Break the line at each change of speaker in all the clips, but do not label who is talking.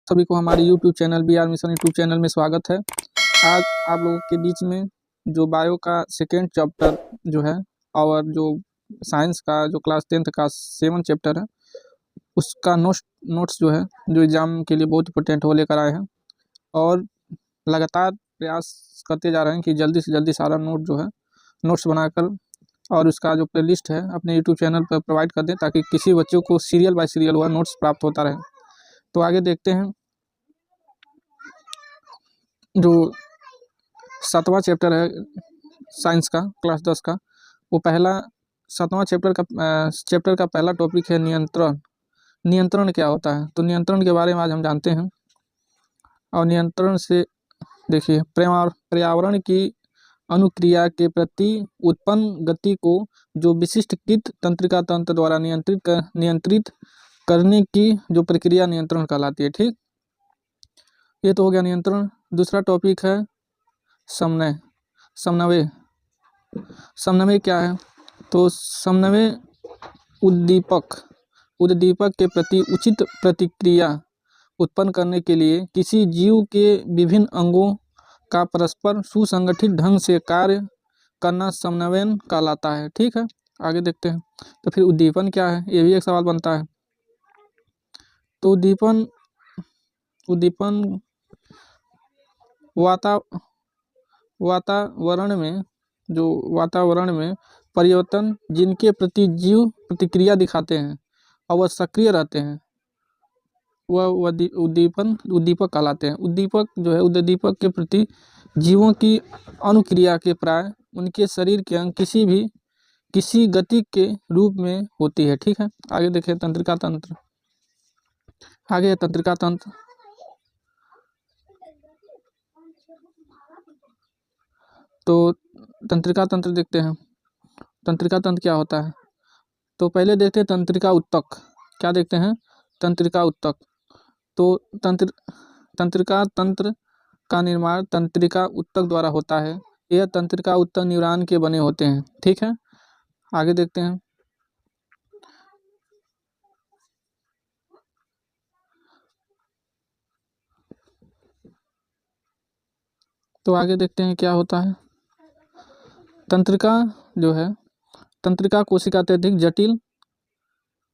सभी को हमारे YouTube channel B R mission YouTube channel में स्वागत है। आज आप लोगों के बीच में जो बायो का सेकेंड चैप्टर जो है और जो साइंस का जो क्लास 10th का 7 चैप्टर है उसका नोट्स जो है जो एग्ज़ाम के लिए बहुत इंपॉर्टेंट वो लेकर आए हैं और लगातार प्रयास करते जा रहे हैं कि जल्दी से जल्दी सारा नोट्स बनाकर और उसका जो प्ले लिस्ट है अपने यूट्यूब चैनल पर प्रोवाइड कर दें ताकि किसी बच्चों को सीरियल बाय सीरियल हुआ नोट्स प्राप्त होता रहे। तो आगे देखते हैं जो 7वां चैप्टर है साइंस का क्लास 10 का वो पहला 7वां चैप्टर का पहला टॉपिक है नियंत्रण। नियंत्रण क्या होता है तो नियंत्रण के बारे में आज हम जानते हैं। और नियंत्रण से देखिए पर्यावरण की अनुक्रिया के प्रति उत्पन्न गति को जो विशिष्टकृत तंत्रिका तंत्र द्वारा नियंत्रित करने की जो प्रक्रिया नियंत्रण कहलाती है। ठीक, ये तो हो गया नियंत्रण। दूसरा टॉपिक है समन्वय। समन्वय क्या है तो समन्वय उद्दीपक के प्रति उचित प्रतिक्रिया उत्पन्न करने के लिए किसी जीव के विभिन्न अंगों का परस्पर सुसंगठित ढंग से कार्य करना समन्वय कहलाता है। ठीक है, आगे देखते हैं। तो फिर उद्दीपन क्या है, ये भी एक सवाल बनता है। तो उद्दीपन वातावरण में परिवर्तन जिनके प्रति जीव प्रतिक्रिया दिखाते हैं और वह सक्रिय रहते हैं वह उद्दीपक कहलाते हैं। उद्दीपक जो है उद्दीपक के प्रति जीवों की अनुक्रिया के प्राय उनके शरीर के अंग किसी गति के रूप में होती है। ठीक है, आगे देखें तंत्रिका तंत्र। आगे तंत्रिका तंत्र। तो तंत्रिका तंत्र देखते हैं। तंत्रिका तंत्र क्या होता है तो पहले देखते हैं तंत्रिका उत्तक। क्या देखते हैं, तंत्रिका उत्तक। तो तंत्रिका तंत्र का निर्माण तंत्रिका उत्तक द्वारा होता है। यह तंत्रिका उत्तक न्यूरॉन के बने होते हैं। ठीक है, आगे देखते हैं। तो आगे देखते हैं क्या होता है। तंत्रिका जो है तंत्रिका कोशिका अत्यधिक जटिल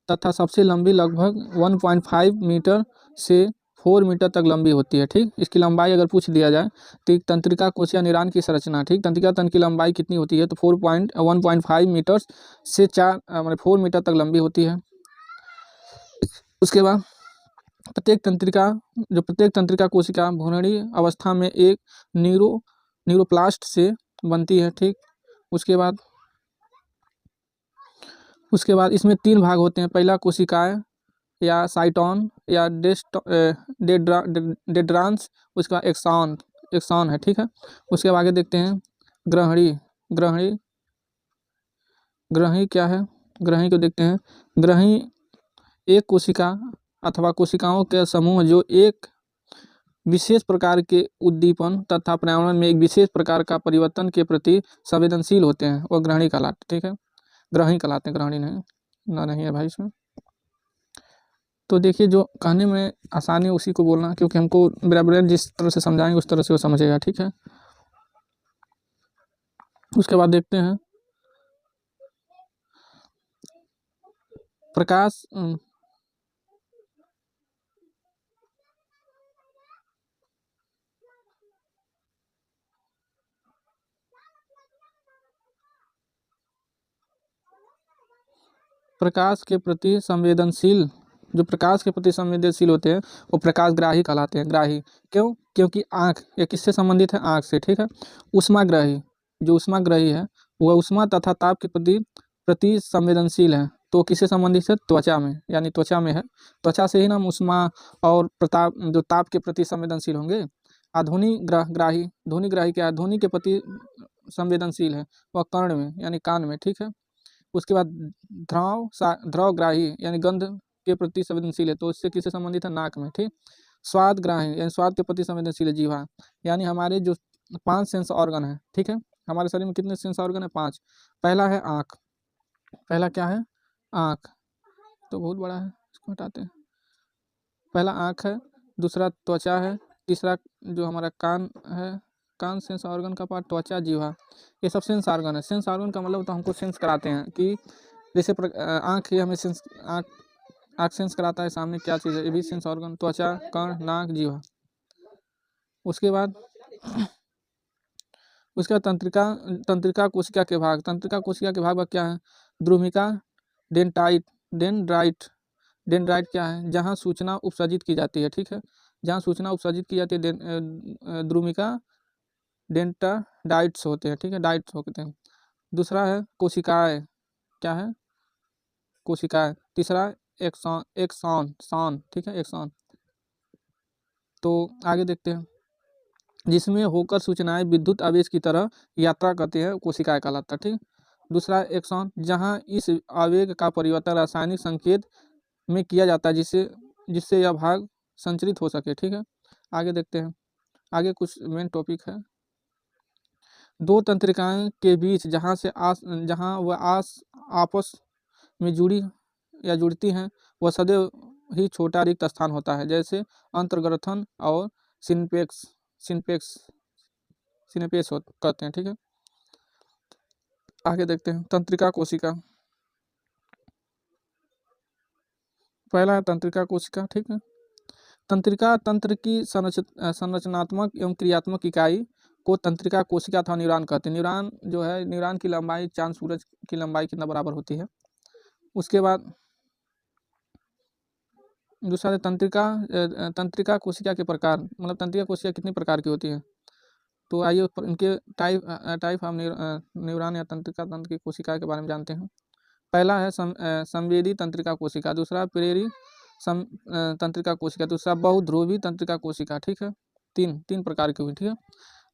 तथा सबसे लंबी लगभग 1.5 मीटर से 4 मीटर तक लंबी होती है। ठीक, इसकी लंबाई अगर पूछ दिया जाए तो एक तंत्रिका कोशिका न्यूरॉन की संरचना। ठीक, तंत्रिका तंत्र की लंबाई कितनी होती है तो 1.5 मीटर से 4 मीटर तक लंबी होती है। उसके बाद प्रत्येक तंत्रिका कोशिका भ्रूणीय अवस्था में एक न्यूरोप्लास्ट से बनती है। ठीक, उसके बाद इसमें 3 भाग होते हैं। पहला कोशिकाएं या साइटोन या डेड्रांस, उसका एक्सॉन है। ठीक है, उसके आगे देखते हैं ग्रहणी क्या है। ग्रहणी को देखते हैं। ग्रहणी एक कोशिका अथवा कोशिकाओं के समूह जो एक विशेष प्रकार के उद्दीपन तथा पर्यावरण में एक विशेष प्रकार का परिवर्तन के प्रति संवेदनशील होते हैं वो ग्रहणी कहलाते। ठीक है, ग्रहणी कहलाते हैं, ग्रहणी नहीं है भाई इसमें। तो देखिए जो कहने में आसानी है उसी को बोलना, क्योंकि हमको मेरा ब्रेन जिस तरह से समझाएंगे उस तरह से वो समझेगा। ठीक है, उसके बाद देखते हैं प्रकाश के प्रति संवेदनशील होते हैं वो प्रकाशग्राही कहलाते हैं। ग्राही क्यों, क्योंकि आँख ये किससे संबंधित है, आँख से। ठीक है, ऊष्माग्रही है वह ऊष्मा तथा ताप के प्रति संवेदनशील है। तो किससे संबंधित है, त्वचा में, यानी त्वचा में है। त्वचा से ही ना ऊष्मा और ताप के प्रति संवेदनशील होंगे। ध्वनिग्राही क्या है, ध्वनि के प्रति संवेदनशील है वह कर्ण में यानी कान में। ठीक है, उसके बाद द्रवग्राही यानी गंध के प्रति संवेदनशील है, तो इससे किससे संबंधित है, नाक में। ठीक, स्वादग्राही यानी स्वाद के प्रति संवेदनशील है, जीवा। यानी हमारे जो 5 सेंस ऑर्गन है। ठीक है, हमारे शरीर में कितने सेंस ऑर्गन है, 5। पहला है आँख। पहला क्या है, आँख। तो बहुत बड़ा है, इसको हटाते हैं। पहला आँख है, दूसरा त्वचा है, तीसरा जो हमारा कान है, कान सेंस ऑर्गन का पार्ट, त्वचा, जीवा, ये सब सेंस ऑर्गन है। सेंस ऑर्गन का मतलब तो हमको सेंस कराते हैं कि जैसे आँख ही हमें सेंस, आँख सेंस कराता है सामने क्या चीज़ है, ये भी सेंस ऑर्गन, त्वचा, कान, नाक, जीवा। उसके बाद उसका तंत्रिका कोशिका के भाग, तंत्रिका कोशिका के भाग क्या है, द्रुमिका, डेंड्राइट, डेंड्राइट क्या है, जहाँ सूचना उपसर्जित की जाती है, ठीक है, जहाँ सूचना उपसर्जित की जाती है, द्रुमिका, डेंटाडाइट्स होते हैं, ठीक है, डाइट्स होते हैं। दूसरा है कोशिकाएं, क्या है, कोशिकाएं। तीसरा एक्सॉन, ठीक है, एक्सॉन। तो आगे देखते हैं, जिसमें होकर सूचनाएं विद्युत आवेश की तरह यात्रा करती है, कोशिकाएं कहलाता है, ठीक। दूसरा एक्सॉन, जहां इस आवेग का परिवर्तन रासायनिक संकेत में किया जाता है, जिससे यह भाग संचरित हो सके, ठीक है। आगे देखते हैं, आगे कुछ मेन टॉपिक है। दो तंत्रिकाएं के बीच जहां वह आपस में जुड़ती हैं, वह सदैव ही छोटा रिक्त स्थान होता है, जैसे अंतर्ग्रथन और सिनपेक्स करते हैं, ठीक है। आगे देखते हैं, तंत्रिका कोशिका। पहला है तंत्रिका कोशिका, ठीक है। तंत्रिका तंत्र की संरचनात्मक एवं क्रियात्मक इकाई को तंत्रिका कोशिका अथवा न्यूरॉन कहते हैं। न्यूरॉन जो है, न्यूरॉन की लंबाई चांद सूरज की लंबाई कितना बराबर होती है। उसके बाद दूसरा तंत्रिका कोशिका के प्रकार, मतलब तंत्रिका कोशिका कितनी प्रकार की होती है। तो आइए इनके टाइप ऑफ न्यूरॉन या तंत्रिका तंत्र की कोशिका के बारे में जानते हैं। पहला है संवेदी तंत्रिका कोशिका, दूसरा प्रेरी तंत्रिका कोशिका, दूसरा बहुध्रुवी तंत्रिका कोशिका, ठीक है। तीन प्रकार की हुई, ठीक है।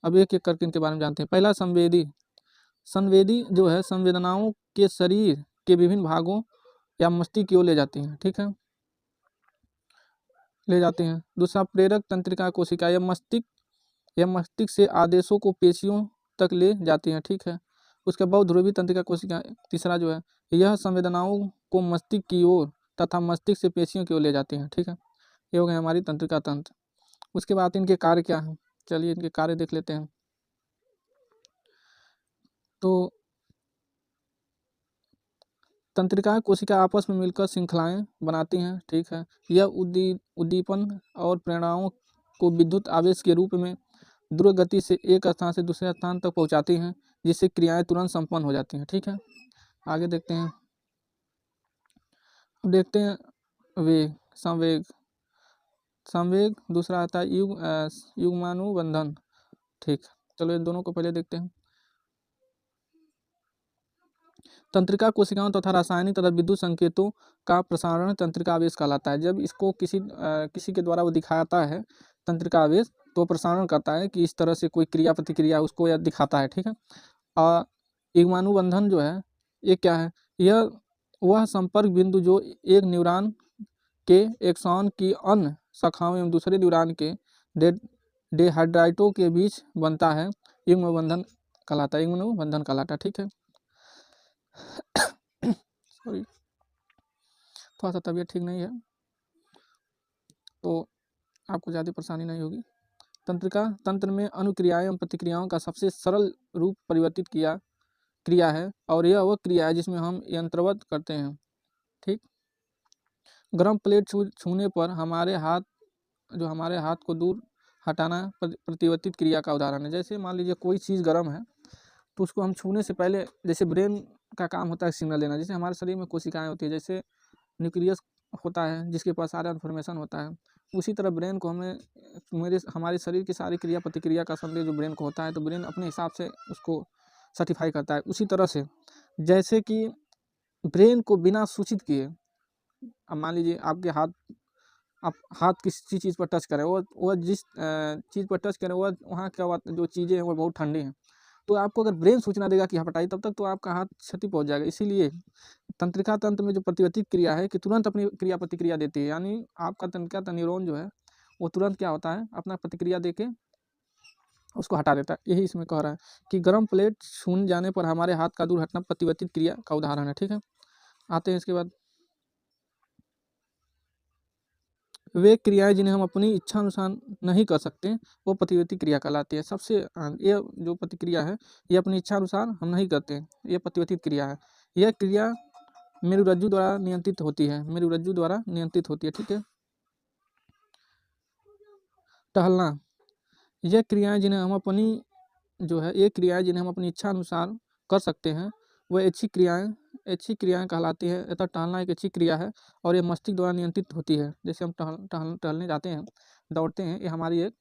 अब एक एक करके इनके बारे में जानते हैं। पहला संवेदी जो है, संवेदनाओं के शरीर के विभिन्न भागों या मस्तिष्क की ओर ले जाती हैं, ठीक है, ले जाते हैं। दूसरा प्रेरक तंत्रिका कोशिका, यह मस्तिष्क से आदेशों को पेशियों तक ले जाती हैं, ठीक है। उसके बहुध्रुवी तंत्रिका कोशिका, तीसरा जो है, यह संवेदनाओं को मस्तिष्क की ओर तथा मस्तिष्क से पेशियों की ओर ले जाती हैं, ठीक है। ये हो गए हमारी तंत्रिका तंत्र। उसके बाद इनके कार्य क्या हैं, चलिए इनके कार्य देख लेते हैं। तो तंत्रिका कोशिका आपस में मिलकर श्रृंखलाएं बनाती हैं, ठीक है। यह उद्दीपन और प्रेरणाओं को विद्युत आवेश के रूप में द्रुत गति से एक स्थान से दूसरे स्थान तक पहुंचाती हैं, जिससे क्रियाएं तुरंत संपन्न हो जाती हैं, ठीक है। आगे देखते हैं, अब देखते हैं संवेग दूसरा आता है युग्मानुबंधन, ठीक। चलो इन दोनों को पहले देखते हैं। तंत्रिका कोशिकाओं तथा रासायनिक तथा विद्युत संकेतों का प्रसारण तंत्रिका आवेश कहलाता है। जब इसको किसी के द्वारा वो दिखाता है तंत्रिका आवेश, तो प्रसारण करता है कि इस तरह से कोई क्रिया प्रतिक्रिया उसको यह दिखाता है, ठीक है। और युग्मानुबंधन जो है, ये क्या है, यह वह संपर्क बिंदु जो एक न्यूरॉन के एक्सॉन की अन्य शाखाओं एवं दूसरे न्यूरॉन के डेंड्राइटों के बीच बनता है, युग्मबंधन कहलाता है, ठीक है। सॉरी, थोड़ा सा तबीयत ठीक नहीं है, तो आपको ज़्यादा परेशानी नहीं होगी। तंत्र में अनुक्रियाएं एवं प्रतिक्रियाओं का सबसे सरल रूप परिवर्तित क्रिया है, और यह वह क्रिया है जिसमें हम यंत्रवत करते हैं, ठीक। गर्म प्लेट छूने पर हमारे हाथ को दूर हटाना प्रतिवर्तित क्रिया का उदाहरण है। जैसे मान लीजिए कोई चीज़ गर्म है, तो उसको हम छूने से पहले, जैसे ब्रेन का काम होता है सिग्नल देना, जैसे हमारे शरीर में कोशिकाएं होती है, जैसे न्यूक्लियस होता है जिसके पास सारा इन्फॉर्मेशन होता है, उसी तरह ब्रेन को हमारे शरीर की सारी क्रिया प्रतिक्रिया का संदेश जो ब्रेन को होता है, तो ब्रेन अपने हिसाब से उसको सर्टिफाई करता है। उसी तरह से जैसे कि ब्रेन को बिना सूचित किए, अब मान लीजिए आप हाथ किसी चीज़ पर टच करें, वो जिस चीज़ पर टच करें, वहाँ क्या जो चीज़ें हैं वो बहुत ठंडी हैं, तो आपको अगर ब्रेन सूचना देगा कि हटाइए, तब तक तो आपका हाथ क्षति पहुंच जाएगा। इसीलिए तंत्रिका तंत्र में जो प्रतिवर्तित क्रिया है कि तुरंत अपनी क्रिया प्रतिक्रिया देती है, यानी आपका तंत्रिका न्यूरॉन जो है वो तुरंत क्या होता है, अपना प्रतिक्रिया देके उसको हटा देता है। यही इसमें कह रहा है कि गर्म प्लेट छूने जाने पर हमारे हाथ का दूर हटना प्रतिवर्तित क्रिया का उदाहरण है, ठीक है। आते हैं इसके बाद वे क्रियाएं जिन्हें हम अपनी इच्छा अनुसार नहीं कर सकते वो प्रतिवर्ती क्रिया कहलाती है। सबसे ये जो प्रतिक्रिया है ये अपनी इच्छा अनुसार हम नहीं करते, ये प्रतिवर्ती क्रिया है। यह क्रिया मेरुरज्जु द्वारा नियंत्रित होती है, मेरुरज्जु द्वारा नियंत्रित होती है। ठीक है। टहलना, यह क्रियाएं जिन्हें हम अपनी जो है ये क्रियाएं जिन्हें हम अपनी इच्छा अनुसार कर सकते हैं वह ऐच्छिक क्रियाएं कहलाती है। अतः टहलना एक ऐच्छिक क्रिया है और ये मस्तिष्क द्वारा नियंत्रित होती है। जैसे हम टहलने जाते हैं, दौड़ते हैं, ये हमारी एक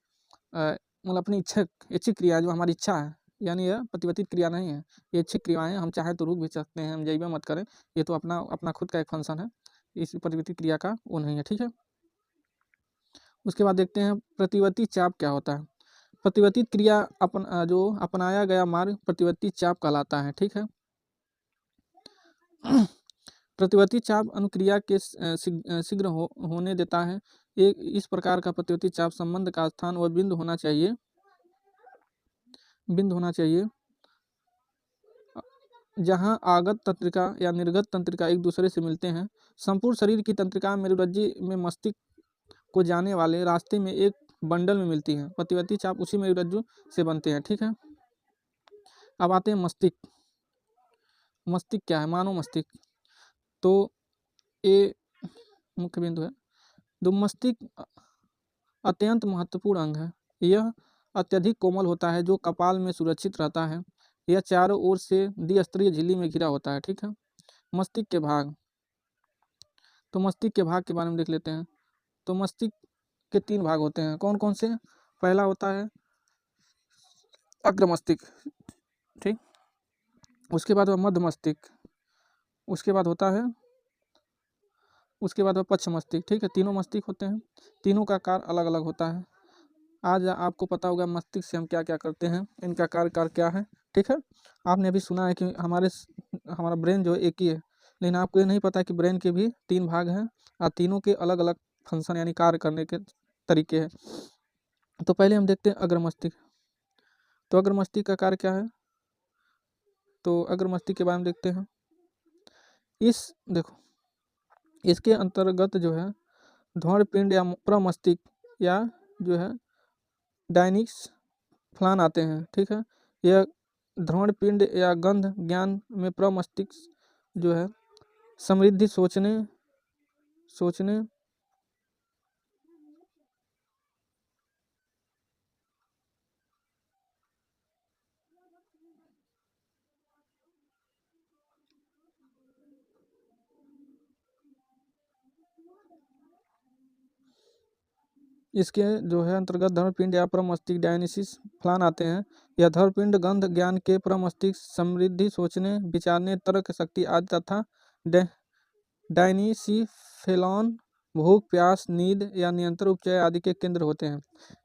मतलब अपनी ऐच्छिक क्रिया है, जो हमारी इच्छा है, यानी यह प्रतिवर्ती क्रिया नहीं है। ये ऐच्छिक क्रियाएं हम चाहे तो रुक भी सकते हैं, हम जइबे मत करें, ये तो अपना खुद का एक फंक्शन है, इस प्रतिवर्ती क्रिया का वो नहीं है। ठीक है। उसके बाद देखते हैं प्रतिवर्ती चाप क्या होता है। प्रतिवर्ती क्रिया जो अपनाया गया मार्ग प्रतिवर्ती चाप कहलाता है। ठीक है। प्रतिवर्ती चाप अनुक्रिया के शीघ्र होने देता है। एक इस प्रकार का प्रतिवर्ती चाप संबंध का स्थान और बिंदु होना चाहिए जहां आगत तंत्रिका या निर्गत तंत्रिका एक दूसरे से मिलते हैं। संपूर्ण शरीर की तंत्रिका मेरुरज्जु में मस्तिष्क को जाने वाले रास्ते में एक बंडल में मिलती है। प्रतिवर्ती चाप उसी मेरुरज्जु से बनते हैं। ठीक है। अब आते हैं मस्तिष्क। मस्तिष्क क्या है? मानव मस्तिष्क, तो ये मुख्य बिंदु है। तो मस्तिष्क अत्यंत महत्वपूर्ण अंग है। यह अत्यधिक कोमल होता है जो कपाल में सुरक्षित रहता है। यह चारों ओर से द्विस्तरीय झिल्ली में घिरा होता है। ठीक है। मस्तिष्क के भाग, तो मस्तिष्क के भाग के बारे में देख लेते हैं। तो मस्तिष्क के 3 भाग होते हैं। कौन कौन से? पहला होता है अग्र मस्तिष्क, ठीक। उसके बाद मध्य मस्तिष्क, उसके बाद पश्च मस्तिष्क। ठीक है। तीनों मस्तिष्क होते हैं, तीनों का कार्य अलग अलग होता है। आज आपको पता होगा मस्तिष्क से हम क्या क्या करते हैं, इनका कार्य क्या है। ठीक है। आपने अभी सुना है कि हमारा ब्रेन जो एक ही है, लेकिन आपको ये नहीं पता कि ब्रेन के भी 3 भाग हैं और तीनों के अलग अलग फंक्शन यानी कार्य करने के तरीके हैं। तो पहले हम देखते हैं अग्र मस्तिष्क। तो अग्र मस्तिष्क का कार्य क्या है? तो अग्र मस्तिष्क के बारे में देखते हैं। देखो, इसके अंतर्गत जो है धौड़ पिंड या प्रमस्तिष्क या जो है डायनिक्स फलान आते हैं। ठीक है। यह ध्रुवण पिंड या गंध ज्ञान में प्रमस्तिष्क जो है समृद्धि सोचने इसके जो है अंतर्गत धर्मपिंड या प्रमस्तिष्क डायनिसिस फलान आते हैं। यह धर्मपिंड गंध ज्ञान के प्रमस्तिष्क समृद्धि सोचने विचारने तर्क शक्ति आदि तथा डायनिसिफेलॉन भूख प्यास नींद या नियंत्रण उपचय आदि के केंद्र होते हैं।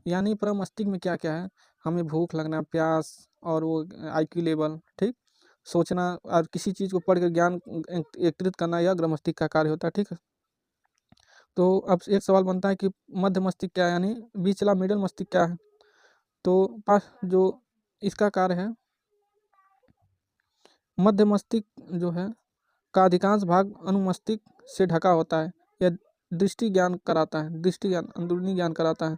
यानी प्रमस्तिष्क में क्या क्या है? हमें भूख लगना, प्यास और वो IQ लेवल, ठीक, सोचना और किसी चीज़ को पढ़ कर ज्ञान एकत्रित करना, यह अग्र मस्तिष्क का कार्य होता है। ठीक है। तो अब एक सवाल बनता है कि मध्य मस्तिष्क क्या है, यानी बीचला मिडिल मस्तिष्क क्या है? तो जो इसका कार्य है, मध्य मस्तिष्क जो है का अधिकांश भाग अनुमस्तिष्क से ढका होता है। यह दृष्टि ज्ञान कराता है, दृष्टि ज्ञान, अंदरूनी ज्ञान कराता है,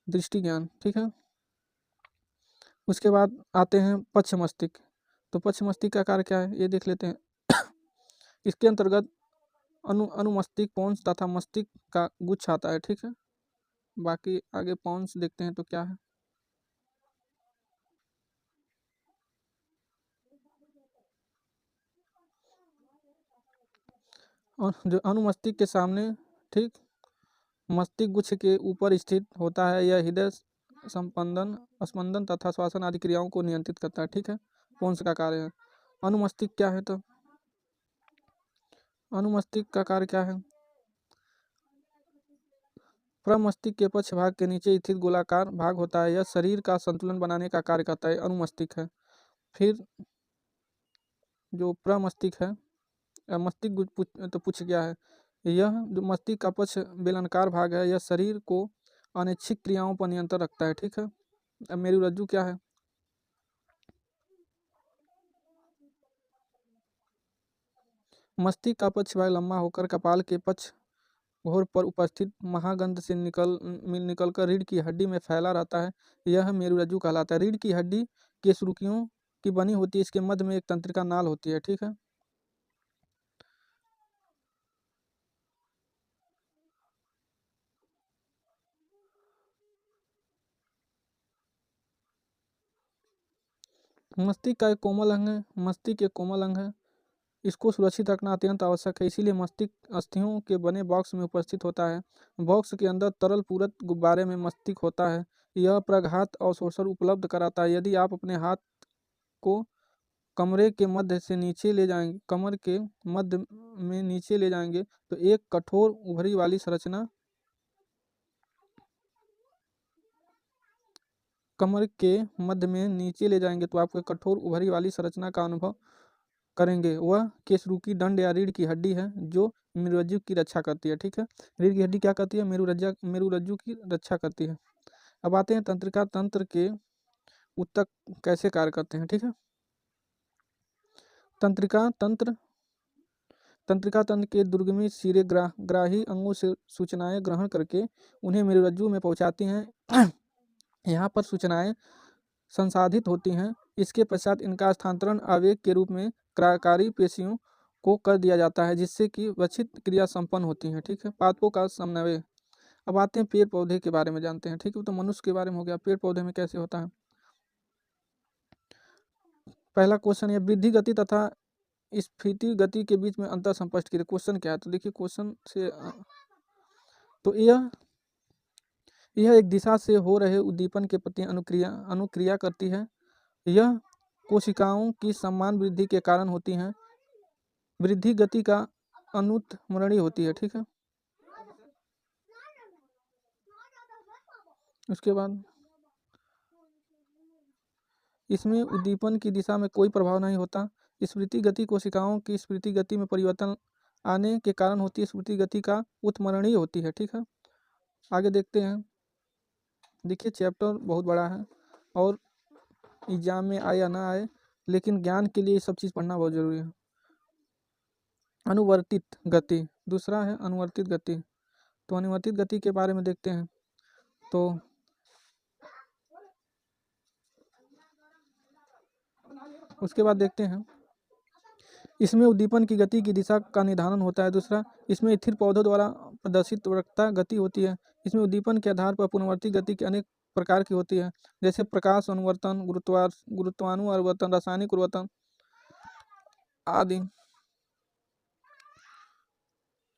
दृष्टि ज्ञान। ठीक है। उसके बाद आते हैं पश्च मस्तिष्क। तो पश्च मस्तिष्क का कार्य क्या है ये देख लेते हैं। इसके अंतर्गत अनुमस्तिष्क, पोन्स तथा मस्तिष्क का गुच्छ आता है। ठीक है। बाकी आगे पोन्स देखते हैं तो क्या है। और जो अनुमस्तिष्क के सामने, ठीक, मस्तिष्क गुच्छ के ऊपर स्थित होता है। यह हृदय स्पंदन तथा श्वसन आदि क्रियाओं को नियंत्रित करता है। ठीक है। पोन्स का कार्य है। अनुमस्तिष्क क्या है? तो अनुमस्तिष्क का कार्य क्या है? प्रमस्तिष्क के पक्ष भाग के नीचे स्थित गोलाकार भाग होता है। यह शरीर का संतुलन बनाने का कार्य करता है, अनुमस्तिष्क है। फिर जो प्रमस्तिष्क है, मस्तिष्क तो पूछ गया है। यह जो मस्तिष्क का पक्ष बेलनाकार भाग है, यह शरीर को अनैच्छिक क्रियाओं पर नियंत्रण रखता है। ठीक है। अब मेरुरज्जु क्या है? मस्तिष्क का पक्ष भाग लंबा होकर कपाल के पक्ष घोर पर उपस्थित महागंध से निकलकर रीढ़ की हड्डी में फैला रहता है, यह मेरुरज्जु कहलाता है। रीढ़ की हड्डी केशरुकियों की बनी होती है, इसके मध्य में एक तंत्रिका नाल होती है। ठीक है। मस्तिष्क का एक कोमल अंग है। मस्तिष्क एक कोमल अंग है, इसको सुरक्षित रखना अत्यंत आवश्यक है, इसीलिए मस्तिष्क अस्थियों के बने बॉक्स में उपस्थित होता है। बॉक्स के अंदर तरल पूरक गुब्बारे में मस्तिष्क होता है। यह प्रघात अवशोषण उपलब्ध कराता है। यदि आप अपने हाथ को कमरे के मध्य से नीचे ले जाएंगे कमर के मध्य में नीचे ले जाएंगे तो एक कठोर उभरी वाली संरचना कमर के मध्य में नीचे ले जाएंगे तो आपको कठोर उभरी वाली संरचना का अनुभव करेंगे। वह केशरुकी दंड या रीढ़ की हड्डी है जो मेरुरज्जु की रक्षा करती है। ठीक है। रीढ़ की हड्डी क्या करती है? मेरुरज्जु की रक्षा करती है। अब आते हैं तंत्रिका तंत्र के ऊतक कैसे कार्य करते हैं। ठीक है। तंत्रिका तंत्र के दुर्गमी सिरे ग्राही अंगों से सूचनाएं ग्रहण करके उन्हें मेरुरज्जु में पहुंचाती हैं। यहाँ पर सूचनाएं संसाधित होती हैं। इसके पश्चात इनका स्थानांतरण आवेग के रूप में क्रियाकारी पेशियों को कर दिया जाता है, जिससे कि वचित क्रिया संपन्न होती है। ठीक है। पादपों का समन्वय। अब आते हैं पेड़ पौधे के बारे में जानते हैं। ठीक है। तो मनुष्य के बारे में हो गया, पेड़ पौधे में कैसे होता है। पहला क्वेश्चन है वृद्धि गति तथा स्फीति गति के बीच में अंतर स्पष्ट कीजिए। क्वेश्चन क्या है? तो देखिए क्वेश्चन से तो यह एक दिशा से हो रहे उद्दीपन के प्रति अनुक्रिया करती है। यह कोशिकाओं की समान वृद्धि के कारण होती हैं। वृद्धि गति का अनुत्मरणी होती है। ठीक है। उसके बाद इसमें उद्दीपन की दिशा में कोई प्रभाव नहीं होता। स्फीति गति कोशिकाओं की स्फीति गति में परिवर्तन आने के कारण होती है। स्फीति गति का उत्मरणीय होती है। ठीक है। आगे देखते हैं। देखिए चैप्टर बहुत बड़ा है और एग्जाम में आए या ना आए, लेकिन ज्ञान के लिए ये सब चीज़ पढ़ना बहुत जरूरी है। अनुवर्तित गति दूसरा है अनुवर्तित गति। तो अनुवर्तित गति के बारे में देखते हैं। तो उसके बाद देखते हैं इसमें उद्दीपन की गति की दिशा का निर्धारण होता है। दूसरा, इसमें स्थिर पौधों द्वारा प्रदर्शित वक्रता गति होती है। इसमें उद्दीपन के आधार पर पुनरावर्ती गति की अनेक प्रकार की होती है, जैसे प्रकाश अनुवर्तन, गुरुत्वानुवर्तन, रासायनिक अनुवर्तन आदि।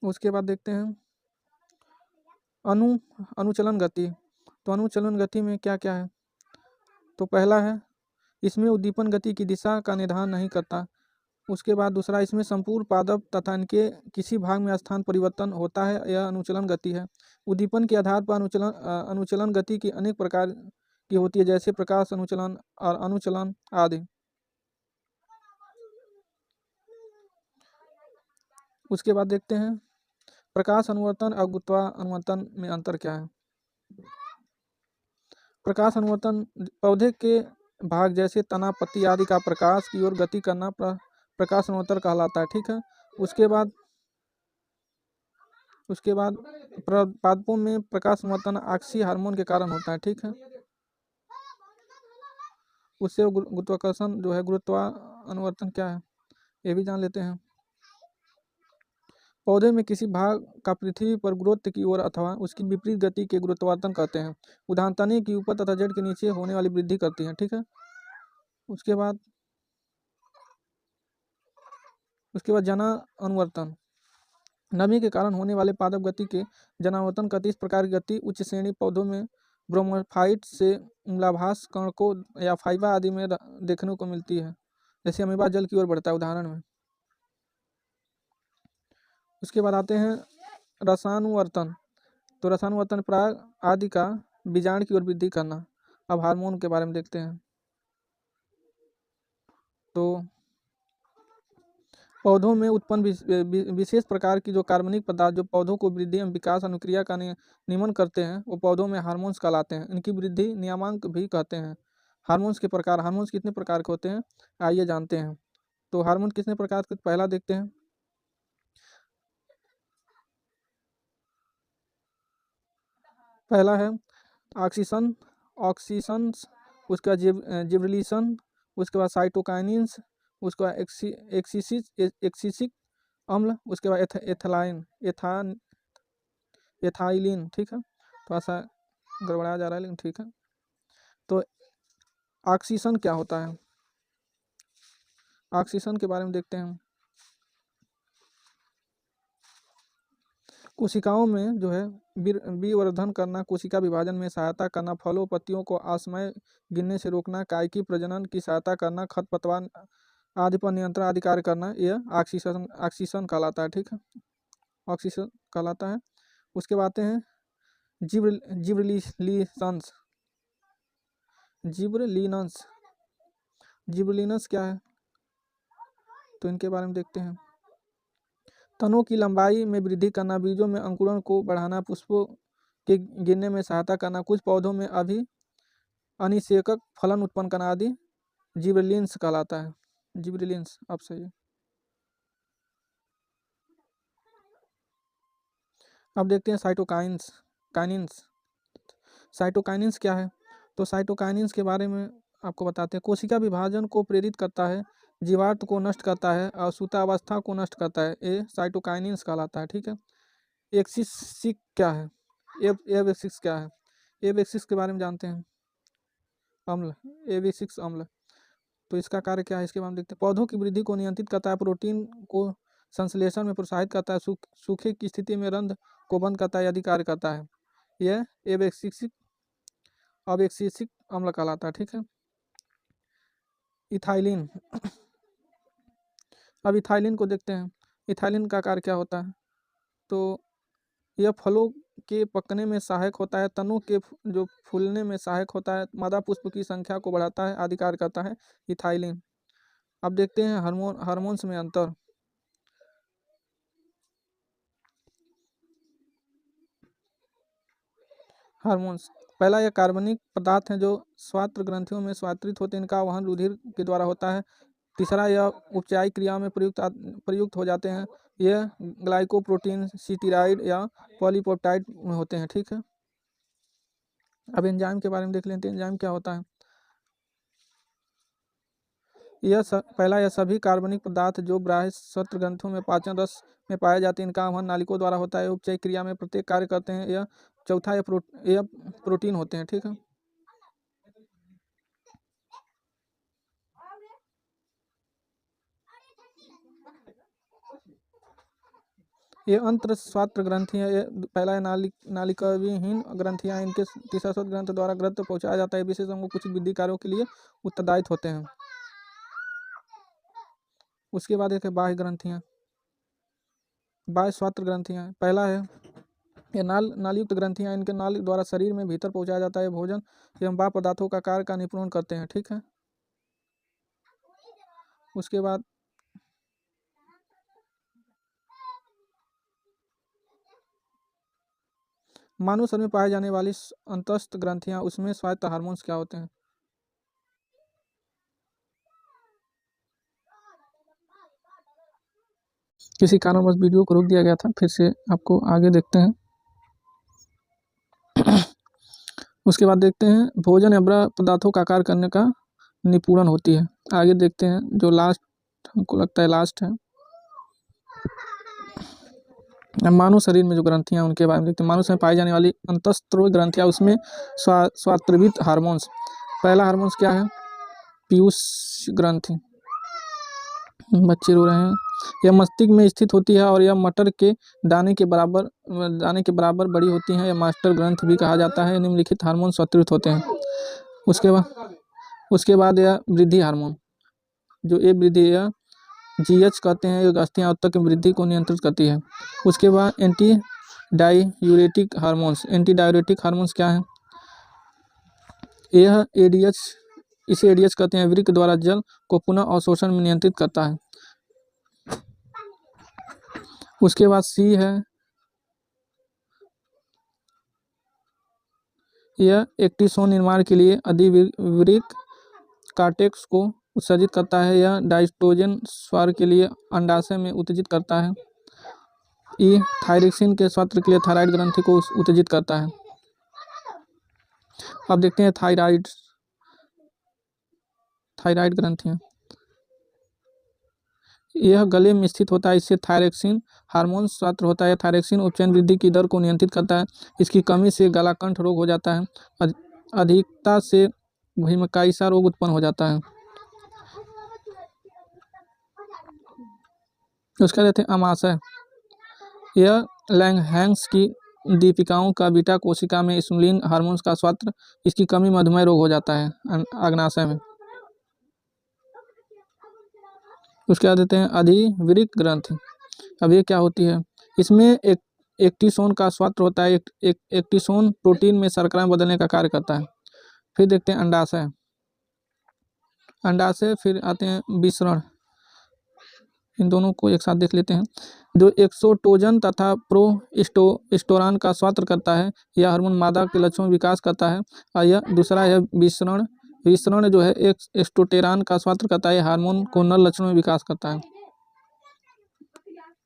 उसके बाद देखते हैं अनुचलन गति। तो अनुचलन गति में क्या क्या है? तो पहला है इसमें उद्दीपन गति की दिशा का निर्धारण नहीं करता। उसके बाद दूसरा, इसमें संपूर्ण पादप तथा इनके किसी भाग में स्थान परिवर्तन होता है, यह अनुचलन गति है। उद्दीपन के आधार पर अनुचलन गति की अनेक प्रकार की होती है, जैसे प्रकाश अनुचलन और अनुचलन आदि। उसके बाद देखते हैं प्रकाश अनुवर्तन और गुरुत्वानुवर्तन में अंतर क्या है। प्रकाश अनुवर्तन पौधे के भाग जैसे तना, पत्ती आदि का प्रकाश की ओर गति करना प्रकाश अनुवर्तन कहलाता है। ठीक है। उसके बाद पादपों में प्रकाश अनुवर्तन ऑक्सी हार्मोन के कारण होता है। ठीक है। उससे गुरुत्वाकर्षण जो है, गुरुत्वानुवर्तन क्या है ये भी जान लेते हैं। पौधे में किसी भाग का पृथ्वी पर गुरुत्व की ओर अथवा उसकी विपरीत गति के गुरुत्वावर्तन कहते हैं। उदाहरण तने की ऊपर तथा जड़ के नीचे होने वाली वृद्धि करती है। ठीक है। उसके बाद जना अनुवर्तन नमी के कारण होने वाले पादप गति के जनावर्तन कहते हैं। इस प्रकार की गति उच्च श्रेणी पौधों में ब्रोमोफाइट से मूलाभास कणकों या फाइबा आदि में देखने को मिलती है, जैसे अमीबा जल की ओर बढ़ता है उदाहरण में। उसके बाद आते हैं रसानुवर्तन। तो रसानुवर्तन पराग आदि का बीजाणु की ओर वृद्धि करना। अब हार्मोन के बारे में देखते हैं। तो पौधों में उत्पन्न विशेष प्रकार की जो कार्बनिक पदार्थ जो पौधों को वृद्धि एवं विकास अनुक्रिया का नियमन करते हैं, वो पौधों में हार्मोन्स कहलाते हैं। इनकी वृद्धि नियामक भी कहते हैं। हार्मोन्स के प्रकार, हार्मोन्स कितने प्रकार के होते हैं आइए जानते हैं। तो हार्मोन कितने प्रकार के, पहला देखते हैं पहला है ऑक्सीसन ऑक्सीसन्स, उसका जिब्रेलिसन, उसके बाद साइटोकाइनिन्स, उसके बाद एक्सिसिक अम्ल, उसके बाद एथाइलिन। ठीक है, थोड़ा सा गड़बड़ाया जा रहा है लेकिन ठीक है। तो ऑक्सीसन क्या होता है, ऑक्सीसन के बारे में देखते हैं। कोशिकाओं में जो है विवर्धन करना, कोशिका विभाजन में सहायता करना, फलों पत्तियों को असमय गिरने से रोकना, कायिकी प्रजनन की सहायता करना, खरपतवार आदि पर नियंत्रण आदि कार्य करना, यह ऑक्सीसन कहलाता है। ठीक है, ऑक्सीसन कहलाता है। उसके बाद आते हैं जिब्रेलिनस। जिब्रेलिनस क्या है, तो इनके बारे में देखते हैं। तनों की लंबाई में वृद्धि करना, बीजों में अंकुरण को बढ़ाना, पुष्पों के गिरने में सहायता करना, कुछ पौधों में अनिषेकक फलन उत्पन्न करना आदि जिब्रेलिन्स कहलाता है। जिब्रेलिन्स अब सही है। अब देखते हैं साइटोकाइनिन्स। साइटोकाइनिन्स क्या है, तो साइटोकाइनिन्स के बारे में आपको बताते हैं। कोशिका विभाजन को प्रेरित करता है, जीवाणु को नष्ट करता है और सुतावस्था को नष्ट करता है, ये साइटोकाइनिन्स कहलाता है। ठीक है, एक्सिसिक क्या है, एब्सिक्स क्या है, एब्सिक्स के बारे में जानते हैं, अम्ल, एब्सिक्स अम्ल। तो इसका कार्य क्या है, इसके बारे में देखते हैं। पौधों की वृद्धि को नियंत्रित करता है, प्रोटीन को संश्लेषण में प्रोत्साहित करता है, सूखे की स्थिति में रंध्र को बंद करता है आदि कार्य करता है, यह एब्सिक्सिक अम्ल कहलाता है। ठीक है, इथाइलिन। अब इथाइलिन को देखते हैं, इथाइलिन का कार्य क्या होता है, तो यह फलों के पकने में सहायक होता है, तनों के जो फूलने में सहायक होता है, मादा पुष्प की संख्या को बढ़ाता है आदि कार्य करता है इथाइलिन। अब देखते हैं हार्मोन्स में अंतर। हार्मोन्स, पहला यह कार्बनिक पदार्थ हैं जो स्वात्र ग्रंथियों में स्वात्रित होते हैं, इनका वहन रुधिर के द्वारा होता है। तीसरा, यह उपचारिक क्रिया में प्रयुक्त हो जाते हैं, यह ग्लाइकोप्रोटीन, स्टीराइड या पॉलीपेप्टाइड में होते हैं। ठीक है, अब एंजाइम के बारे में देख लेते हैं, एंजाइम क्या होता है। पहला, यह सभी कार्बनिक पदार्थ जो बाह्य स्वात्र ग्रंथियों में पाचन रस में पाए जाते हैं, इनका वहन नालिकों द्वारा होता है, उपचारिक क्रिया में प्रत्येक कार्य करते हैं। यह चौथा, यह प्रोटीन होते हैं। ठीक है, ये अंतर स्वात्र ग्रंथियाँ, ये पहला है नालिकाविहीन ग्रंथियाँ, इनके तीसरा स्वात्र ग्रंथ द्वारा ग्रंथ पहुंचाया जाता है, विशेष अंगों कुछ विधि कार्यों के लिए उत्तरदायित्व होते हैं। उसके बाद एक है बाह्य ग्रंथियाँ, बाह्य स्वात्र ग्रंथियाँ। पहला है ये नालयुक्त ग्रंथियाँ, इनके नाल द्वारा शरीर में भीतर पहुंचाया जाता है, भोजन एवं बाह्य पदार्थों का कार्य का निरूपण करते हैं। ठीक है, उसके बाद मानव शरीर में पाए जाने वाली अंतस्थ ग्रंथियां, उसमें स्वायत्त हार्मोन्स क्या होते हैं। किसी कारणवश वीडियो को रोक दिया गया था, फिर से आपको आगे देखते हैं। उसके बाद देखते हैं भोजन या ब्रह पदार्थों का कार्य करने का निपुणन होती है। आगे देखते हैं, जो लास्ट हमको लगता है लास्ट है, मानव शरीर में जो ग्रंथियां उनके बारे में देखते हैं। मानव शरीर में पाई जाने वाली अंतस्त्रोव ग्रंथियां, उसमें स्वात्रवित हार्मोन्स। पहला हार्मोन्स क्या है, पीयूष ग्रंथि, बच्चे रो रहे हैं। यह मस्तिष्क में स्थित होती है और यह मटर के दाने के बराबर बड़ी होती है, यह मास्टर ग्रंथ भी कहा जाता है। निम्नलिखित हार्मोन स्वात्रित होते हैं। उसके बाद यह वृद्धि हार्मोन, जो ये वृद्धि यह GH कहते हैं, ये अस्थियां उत्तक की वृद्धि को नियंत्रित करती है। उसके बाद anti diuretic hormones. Anti diuretic hormones क्या है, यह इसे ADH कहते हैं, वृक्क द्वारा जल को पुनः अवशोषण में नियंत्रित करता है। उसके बाद C है, यह एक्टिसोन निर्माण के लिए अधिवृक्क कार्टेक्स को उत्सर्जित करता है। यह डाइस्ट्रोजन स्वर के लिए अंडाशय में उत्तेजित करता है। E थायरिक्सिन के स्वात्र के लिए थायराइड ग्रंथि को उत्तेजित करता है। अब देखते हैं थायराइड ग्रंथियाँ। यह गले में स्थित होता है, इससे थायरॉक्सिन हार्मोन स्राव होता है। थायरॉक्सिन उपचयन वृद्धि की दर को नियंत्रित करता है। इसकी कमी से गलाकंठ रोग हो जाता है। अधिकता से भीमकाइसा रोग उत्पन्न हो जाता है। उसका कहते हैं अमाशय। यह लैंगहैंस की दीपिकाओं का बीटा कोशिका में इंसुलिन हार्मोन्स का स्राव, इसकी कमी मधुमेह रोग हो जाता है। अग्नाशय में उसके बाद देते हैं अधिवृक्क ग्रंथि। अब ये क्या होती है? इसमें एक एक्टिसोन का स्राव होता है। एक्टिसोन प्रोटीन में शर्करा में बदलने का कार्य करता है। फिर देखते हैं अंडाशय। फिर आते हैं विसरण। इन दोनों को एक साथ देख लेते हैं। जो एक्सोटोजन तथा प्रोस्टोरान का स्राव करता है, यह हार्मोन मादा के लक्षणों में विकास करता है। और यह दूसरा है विसरण जो है एस्टोटेरान का स्राव करता है, हार्मोन को नर लक्षणों में विकास करता है।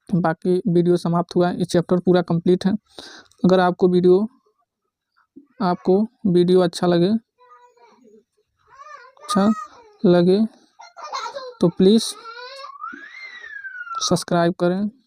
बाकी वीडियो समाप्त हुआ है। इस चैप्टर पूरा कंप्लीट है। अगर आपको वीडियो अच्छा लगे तो प्लीज़ सब्सक्राइब करें।